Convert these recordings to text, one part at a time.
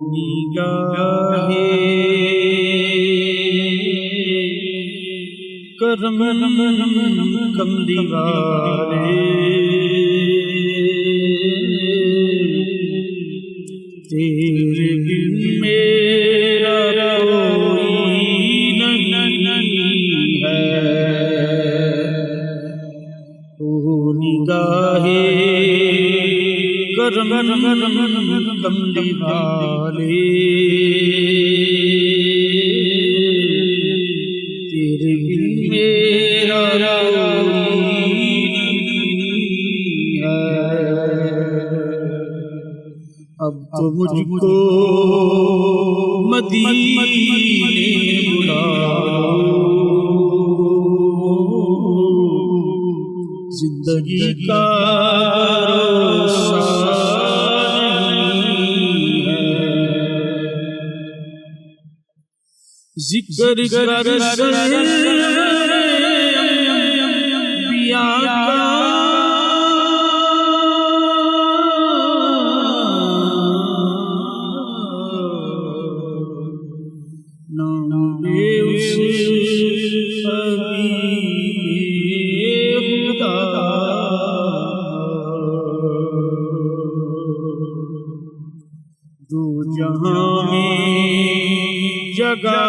निगाहे करम कमली वाले तेरे बिन मेरा कोई नहीं है। तू निगाहे करम कमली वाले तेरे बिन मेरा कोई नहीं है। अब तो मुझको मदीने बुलाओ, जिंदगी का जिक्र कर पिया का नाम उसे खुदा दो जहां में जगह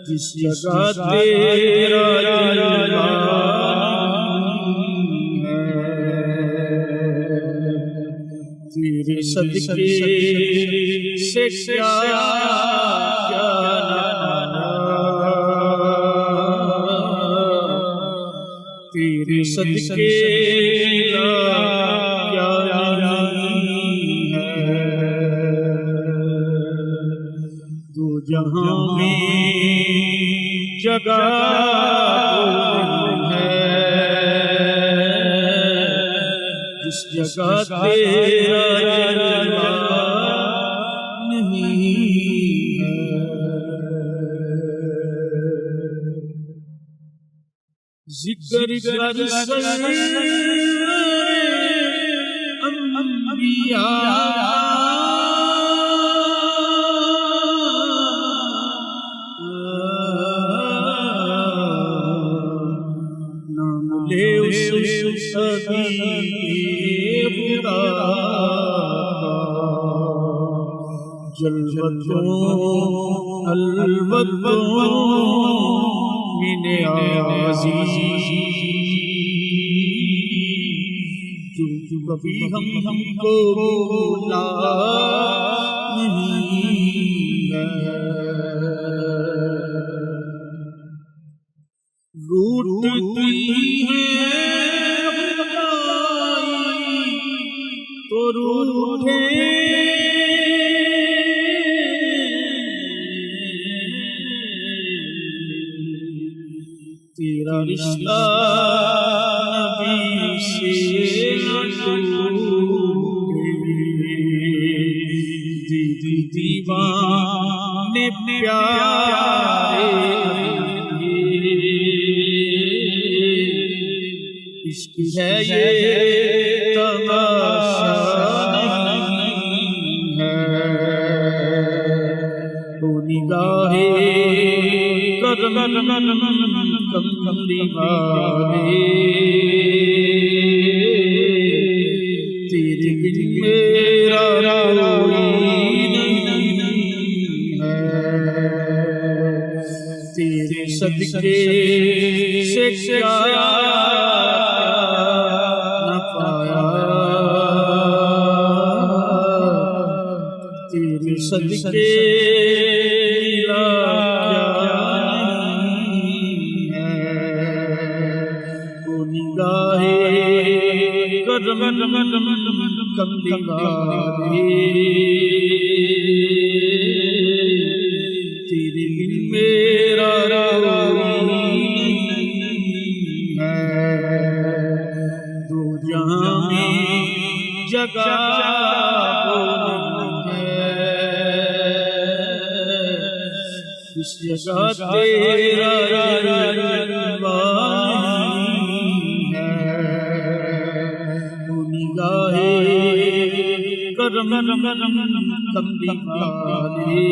जिस जगह तेरा जलवा तेरे सदके से क्या तेरे सदके जहां में जगह है जिस जगह तेरा जलवा नहीं है। जिक्र कर अंबिया अलवत्तों मिने आज़ी जो कभी हमको भूला नहीं है। रूठती है तो रूठे तेरा रिश्ता नबी से न टूटे। दीदी दीवाने प्यारे इश्क है ये तमाशा नहीं है। तो निगाहे करम कमली वाले तेरे बिन मेरा कोई नहीं है। तेरे सदके से क्या न पाया तेरे सदके कमली वाले तेरे बिन मेरा कोई नहीं है। दो जहां में जगह इस जगह तेरा जलवा नहीं है। करम कमली वाले